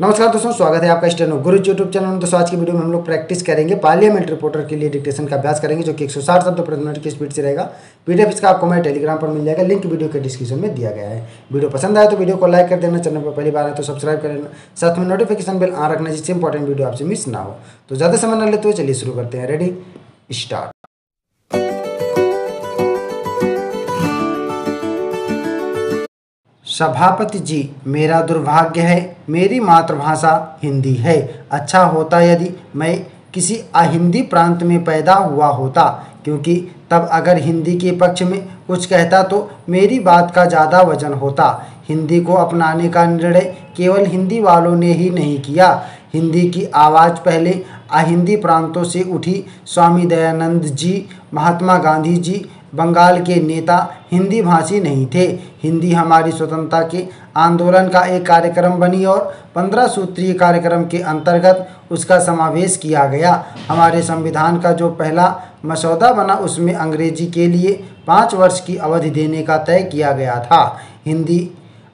नमस्कार दोस्तों, स्वागत है आपका स्टेनो गुरु यूट्यूब चैनल में। दोस्तों आज की वीडियो में हम लोग प्रैक्टिस करेंगे पार्लियामेंट रिपोर्टर के लिए डिक्टेशन का अभ्यास करेंगे, जो कि 160 शब्द प्रति मिनट की स्पीड से रहेगा। पीडीएफ इसका आपको मैं टेलीग्राम पर मिल जाएगा, लिंक वीडियो के डिस्क्रिप्शन में दिया गया है। वीडियो पसंद आए तो वीडियो को लाइक कर देना, चैनल पर पहली बार है तो सब्सक्राइब कर लेना, साथ में नोटिफिकेशन बेल ऑन रखना, जिससे इंपॉर्टेंट वीडियो आपसे मिस ना हो। तो ज़्यादा समय न लेते हुए चलिए शुरू करते हैं। Ready, start. सभापति जी, मेरा दुर्भाग्य है, मेरी मातृभाषा हिंदी है। अच्छा होता यदि मैं किसी अहिंदी प्रांत में पैदा हुआ होता, क्योंकि तब अगर हिंदी के पक्ष में कुछ कहता तो मेरी बात का ज़्यादा वजन होता। हिंदी को अपनाने का निर्णय केवल हिंदी वालों ने ही नहीं किया। हिंदी की आवाज़ पहले अहिंदी प्रांतों से उठी। स्वामी दयानंद जी, महात्मा गांधी जी, बंगाल के नेता हिंदी भाषी नहीं थे। हिंदी हमारी स्वतंत्रता के आंदोलन का एक कार्यक्रम बनी और 15 सूत्रीय कार्यक्रम के अंतर्गत उसका समावेश किया गया। हमारे संविधान का जो पहला मसौदा बना, उसमें अंग्रेजी के लिए 5 वर्ष की अवधि देने का तय किया गया था। हिंदी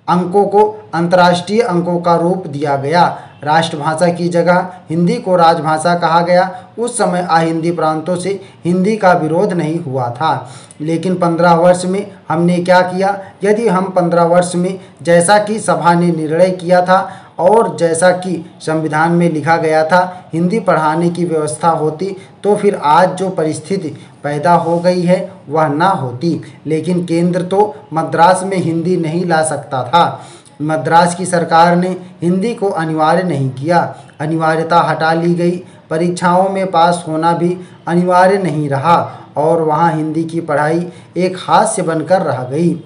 अंकों को अंतर्राष्ट्रीय अंकों का रूप दिया गया। राष्ट्रभाषा की जगह हिंदी को राजभाषा कहा गया। उस समय अहिंदी प्रांतों से हिंदी का विरोध नहीं हुआ था। लेकिन 15 वर्ष में हमने क्या किया? यदि हम 15 वर्ष में जैसा कि सभा ने निर्णय किया था और जैसा कि संविधान में लिखा गया था हिंदी पढ़ाने की व्यवस्था होती, तो फिर आज जो परिस्थिति पैदा हो गई है वह ना होती। लेकिन केंद्र तो मद्रास में हिंदी नहीं ला सकता था। मद्रास की सरकार ने हिंदी को अनिवार्य नहीं किया। अनिवार्यता हटा ली गई। परीक्षाओं में पास होना भी अनिवार्य नहीं रहा और वहाँ हिंदी की पढ़ाई एक हास्य बनकर रह गई।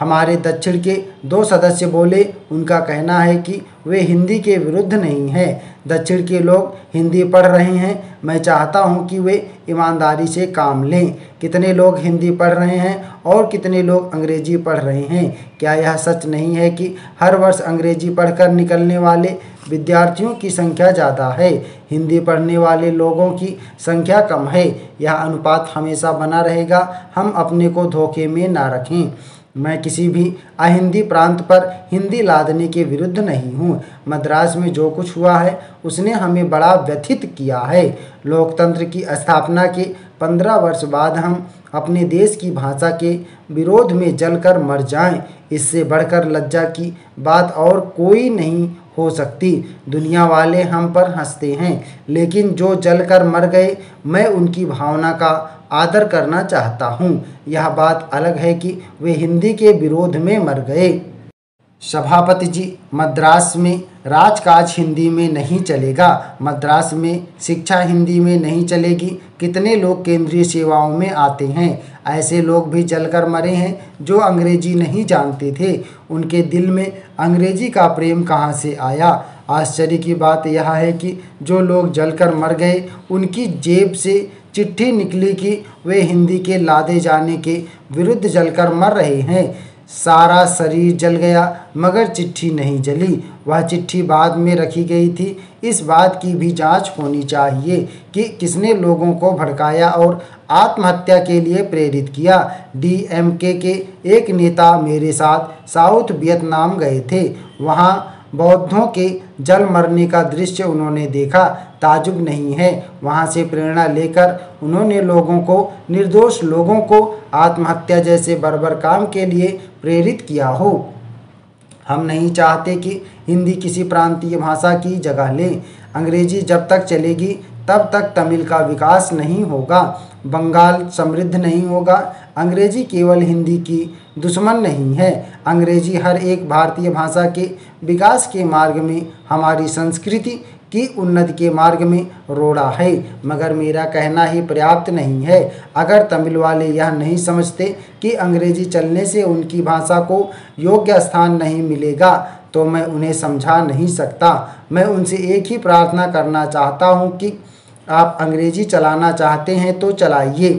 हमारे दक्षिण के 2 सदस्य बोले, उनका कहना है कि वे हिंदी के विरुद्ध नहीं हैं। दक्षिण के लोग हिंदी पढ़ रहे हैं। मैं चाहता हूं कि वे ईमानदारी से काम लें। कितने लोग हिंदी पढ़ रहे हैं और कितने लोग अंग्रेजी पढ़ रहे हैं? क्या यह सच नहीं है कि हर वर्ष अंग्रेजी पढ़कर निकलने वाले विद्यार्थियों की संख्या ज़्यादा है, हिंदी पढ़ने वाले लोगों की संख्या कम है? यह अनुपात हमेशा बना रहेगा। हम अपने को धोखे में ना रखें। मैं किसी भी अहिंदी प्रांत पर हिंदी लादने के विरुद्ध नहीं हूँ। मद्रास में जो कुछ हुआ है उसने हमें बड़ा व्यथित किया है। लोकतंत्र की स्थापना के 15 वर्ष बाद हम अपने देश की भाषा के विरोध में जलकर मर जाएं, इससे बढ़कर लज्जा की बात और कोई नहीं हो सकती। दुनिया वाले हम पर हंसते हैं, लेकिन जो जलकर मर गए, मैं उनकी भावना का आदर करना चाहता हूँ। यह बात अलग है कि वे हिंदी के विरोध में मर गए। सभापति जी, मद्रास में राजकाज हिंदी में नहीं चलेगा। मद्रास में शिक्षा हिंदी में नहीं चलेगी। कितने लोग केंद्रीय सेवाओं में आते हैं, ऐसे लोग भी जलकर मरे हैं जो अंग्रेजी नहीं जानते थे। उनके दिल में अंग्रेजी का प्रेम कहाँ से आया? आश्चर्य की बात यह है कि जो लोग जलकर मर गए, उनकी जेब से चिट्ठी निकली कि वे हिंदी के लादे जाने के विरुद्ध जलकर मर रहे हैं। सारा शरीर जल गया मगर चिट्ठी नहीं जली। वह चिट्ठी बाद में रखी गई थी। इस बात की भी जांच होनी चाहिए कि किसने लोगों को भड़काया और आत्महत्या के लिए प्रेरित किया। डीएमके के एक नेता मेरे साथ साउथ वियतनाम गए थे। वहाँ बौद्धों के जल मरने का दृश्य उन्होंने देखा। ताजुब नहीं है, वहाँ से प्रेरणा लेकर उन्होंने लोगों को, निर्दोष लोगों को आत्महत्या जैसे बर्बर काम के लिए प्रेरित किया हो। हम नहीं चाहते कि हिंदी किसी प्रांतीय भाषा की जगह ले। अंग्रेजी जब तक चलेगी तब तक तमिल का विकास नहीं होगा, बंगाल समृद्ध नहीं होगा। अंग्रेजी केवल हिंदी की दुश्मन नहीं है। अंग्रेजी हर एक भारतीय भाषा के विकास के मार्ग में, हमारी संस्कृति की उन्नति के मार्ग में रोड़ा है। मगर मेरा कहना ही पर्याप्त नहीं है। अगर तमिल वाले यह नहीं समझते कि अंग्रेजी चलने से उनकी भाषा को योग्य स्थान नहीं मिलेगा, तो मैं उन्हें समझा नहीं सकता। मैं उनसे एक ही प्रार्थना करना चाहता हूँ कि आप अंग्रेजी चलाना चाहते हैं तो चलाइए,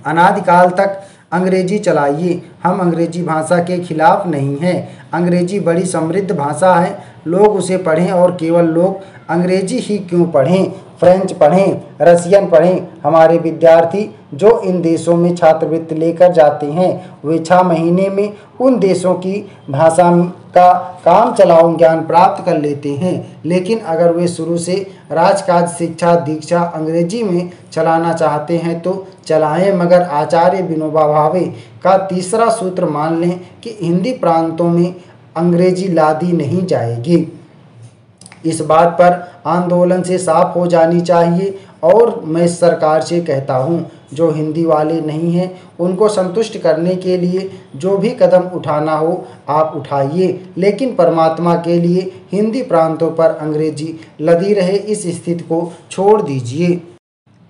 अनादिकाल तक अंग्रेजी चलाइए। हम अंग्रेजी भाषा के खिलाफ नहीं हैं। अंग्रेजी बड़ी समृद्ध भाषा है। लोग उसे पढ़ें, और केवल लोग अंग्रेजी ही क्यों पढ़ें, फ्रेंच पढ़ें, रसियन पढ़ें। हमारे विद्यार्थी जो इन देशों में छात्रवृत्ति लेकर जाते हैं वे 6 महीने में उन देशों की भाषा का काम चलाऊ ज्ञान प्राप्त कर लेते हैं। लेकिन अगर वे शुरू से राजकाज शिक्षा दीक्षा अंग्रेजी में चलाना चाहते हैं तो चलाएं, मगर आचार्य विनोबा भावे का तीसरा सूत्र मान लें कि हिंदी प्रांतों में अंग्रेजी लादी नहीं जाएगी। इस बात पर आंदोलन से साफ हो जानी चाहिए और मैं सरकार से कहता हूं, जो हिंदी वाले नहीं हैं उनको संतुष्ट करने के लिए जो भी कदम उठाना हो आप उठाइए, लेकिन परमात्मा के लिए हिंदी प्रांतों पर अंग्रेजी लदी रहे इस स्थिति को छोड़ दीजिए।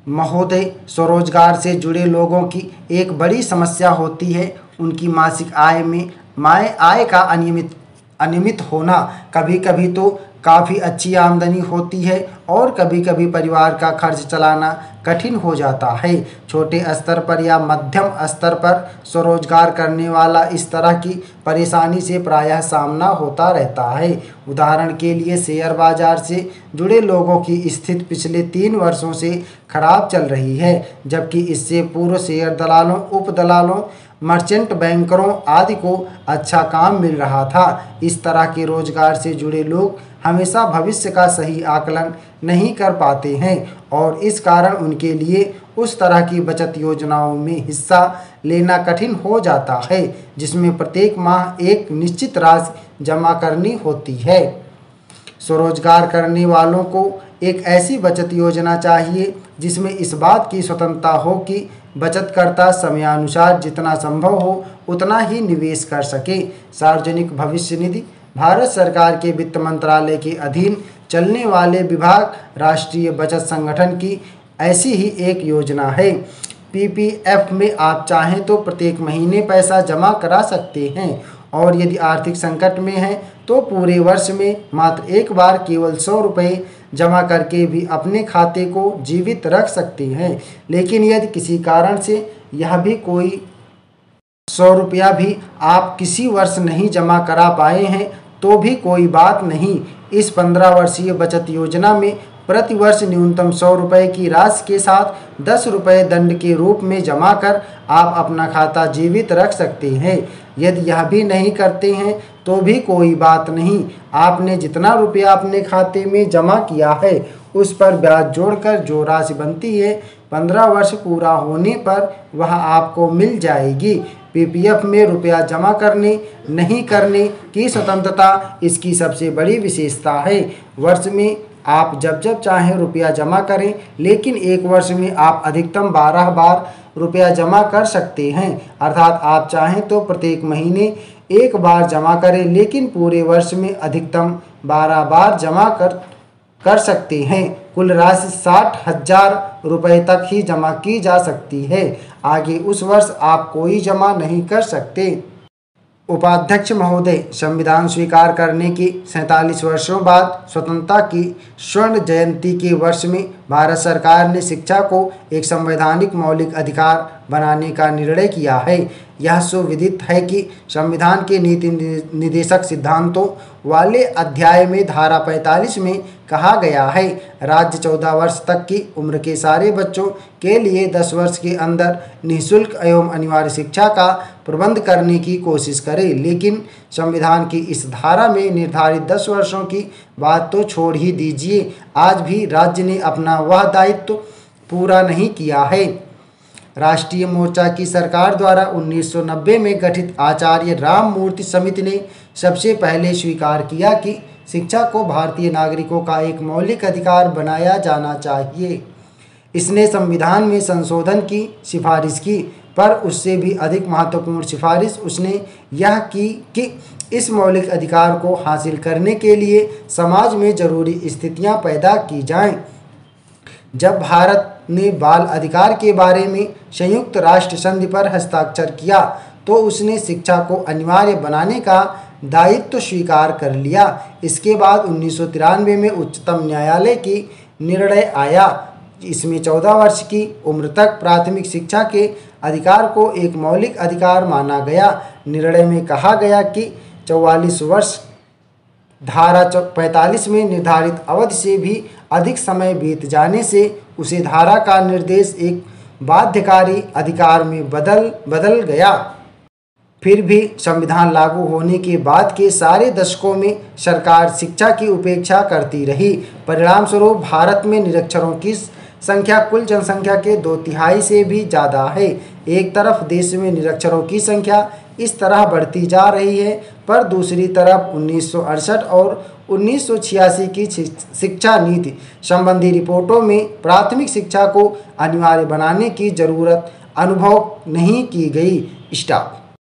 महोदय, स्वरोजगार से जुड़े लोगों की एक बड़ी समस्या होती है उनकी मासिक आय में आय का अनियमित होना। कभी कभी तो काफ़ी अच्छी आमदनी होती है और कभी कभी परिवार का खर्च चलाना कठिन हो जाता है। छोटे स्तर पर या मध्यम स्तर पर स्वरोजगार करने वाला इस तरह की परेशानी से प्रायः सामना होता रहता है। उदाहरण के लिए शेयर बाजार से जुड़े लोगों की स्थिति पिछले 3 वर्षों से खराब चल रही है, जबकि इससे पूर्व शेयर दलालों, उप दलालों, मर्चेंट बैंकरों आदि को अच्छा काम मिल रहा था। इस तरह के रोजगार से जुड़े लोग हमेशा भविष्य का सही आकलन नहीं कर पाते हैं और इस कारण उनके लिए उस तरह की बचत योजनाओं में हिस्सा लेना कठिन हो जाता है जिसमें प्रत्येक माह एक निश्चित राशि जमा करनी होती है। स्वरोजगार करने वालों को एक ऐसी बचत योजना चाहिए जिसमें इस बात की स्वतंत्रता हो कि बचतकर्ता समयानुसार जितना संभव हो उतना ही निवेश कर सके। सार्वजनिक भविष्य निधि भारत सरकार के वित्त मंत्रालय के अधीन चलने वाले विभाग राष्ट्रीय बचत संगठन की ऐसी ही एक योजना है। पीपीएफ में आप चाहें तो प्रत्येक महीने पैसा जमा करा सकते हैं और यदि आर्थिक संकट में हैं तो पूरे वर्ष में मात्र एक बार केवल 100 रुपये जमा करके भी अपने खाते को जीवित रख सकते हैं। लेकिन यदि किसी कारण से यह भी कोई 100 रुपया भी आप किसी वर्ष नहीं जमा करा पाए हैं तो भी कोई बात नहीं। इस 15 वर्षीय बचत योजना में प्रति वर्ष न्यूनतम 100 रुपये की राशि के साथ 10 रुपये दंड के रूप में जमा कर आप अपना खाता जीवित रख सकते हैं। यदि यह भी नहीं करते हैं तो भी कोई बात नहीं, आपने जितना रुपया अपने खाते में जमा किया है उस पर ब्याज जोड़कर जो राशि बनती है 15 वर्ष पूरा होने पर वह आपको मिल जाएगी। पीपीएफ में रुपया जमा करने नहीं करने की स्वतंत्रता इसकी सबसे बड़ी विशेषता है। वर्ष में आप जब जब चाहें रुपया जमा करें, लेकिन एक वर्ष में आप अधिकतम 12 बार रुपया जमा कर सकते हैं। अर्थात आप चाहें तो प्रत्येक महीने एक बार जमा करें, लेकिन पूरे वर्ष में अधिकतम 12 बार जमा कर सकते हैं। कुल राशि 60,000 रुपये तक ही जमा की जा सकती है। आगे उस वर्ष आप कोई जमा नहीं कर सकते। उपाध्यक्ष महोदय, संविधान स्वीकार करने के 47 वर्षों बाद स्वतंत्रता की स्वर्ण जयंती के वर्ष में भारत सरकार ने शिक्षा को एक संवैधानिक मौलिक अधिकार बनाने का निर्णय किया है। यह सुविदित है कि संविधान के नीति निर्देशक सिद्धांतों वाले अध्याय में धारा 45 में कहा गया है, राज्य 14 वर्ष तक की उम्र के सारे बच्चों के लिए 10 वर्ष के अंदर निःशुल्क एवं अनिवार्य शिक्षा का प्रबंध करने की कोशिश करे। लेकिन संविधान की इस धारा में निर्धारित 10 वर्षों की बात तो छोड़ ही दीजिए, आज भी राज्य ने अपना वह दायित्व पूरा नहीं किया है। राष्ट्रीय मोर्चा की सरकार द्वारा 1990 में गठित आचार्य राममूर्ति समिति ने सबसे पहले स्वीकार किया कि शिक्षा को भारतीय नागरिकों का एक मौलिक अधिकार बनाया जाना चाहिए। इसने संविधान में संशोधन की सिफारिश की, पर उससे भी अधिक महत्वपूर्ण सिफारिश उसने यह की कि इस मौलिक अधिकार को हासिल करने के लिए समाज में जरूरी स्थितियां पैदा की जाएं। जब भारत ने बाल अधिकार के बारे में संयुक्त राष्ट्र संधि पर हस्ताक्षर किया तो उसने शिक्षा को अनिवार्य बनाने का दायित्व स्वीकार कर लिया। इसके बाद 1993 में उच्चतम न्यायालय की निर्णय आया। इसमें 14 वर्ष की उम्र तक प्राथमिक शिक्षा के अधिकार को एक मौलिक अधिकार माना गया। निर्णय में कहा गया कि 44 वर्ष धारा 45 में निर्धारित अवधि से भी अधिक समय बीत जाने से उसे धारा का निर्देश एक बाध्यकारी अधिकार में बदल गया। फिर भी संविधान लागू होने के बाद के सारे दशकों में सरकार शिक्षा की उपेक्षा करती रही। परिणामस्वरूप भारत में निरक्षरों की संख्या कुल जनसंख्या के 2/3 से भी ज़्यादा है। एक तरफ देश में निरक्षरों की संख्या इस तरह बढ़ती जा रही है, पर दूसरी तरफ 1968 और 1986 की शिक्षा नीति संबंधी रिपोर्टों में प्राथमिक शिक्षा को अनिवार्य बनाने की जरूरत अनुभव नहीं की गई। स्टॉप।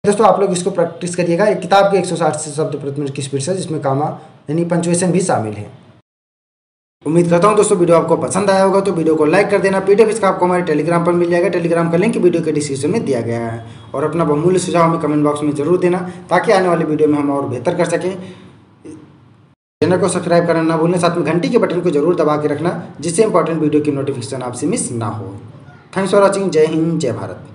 दोस्तों आप लोग इसको प्रैक्टिस करिएगा। एक किताब के 160 शब्द प्रति मिनट की स्पीड से, जिसमें कामा यानी पंचुएशन भी शामिल है। उम्मीद करता हूं दोस्तों वीडियो आपको पसंद आया होगा, तो वीडियो को लाइक कर देना। पीडीएफ इसका आपको हमारे टेलीग्राम पर मिल जाएगा। टेलीग्राम का लिंक वीडियो के डिस्क्रिप्शन में दिया गया है। और अपना बहुमूल्य सुझाव हमें कमेंट बॉक्स में जरूर देना, ताकि आने वाली वीडियो में हम और बेहतर कर सकें। चैनल को सब्सक्राइब करना ना भूलें, साथ में घंटी के बटन को जरूर दबा के रखना, जिससे इंपॉर्टेंट वीडियो की नोटिफिकेशन आपसे मिस ना हो। Thanks for watching. जय हिंद, जय भारत।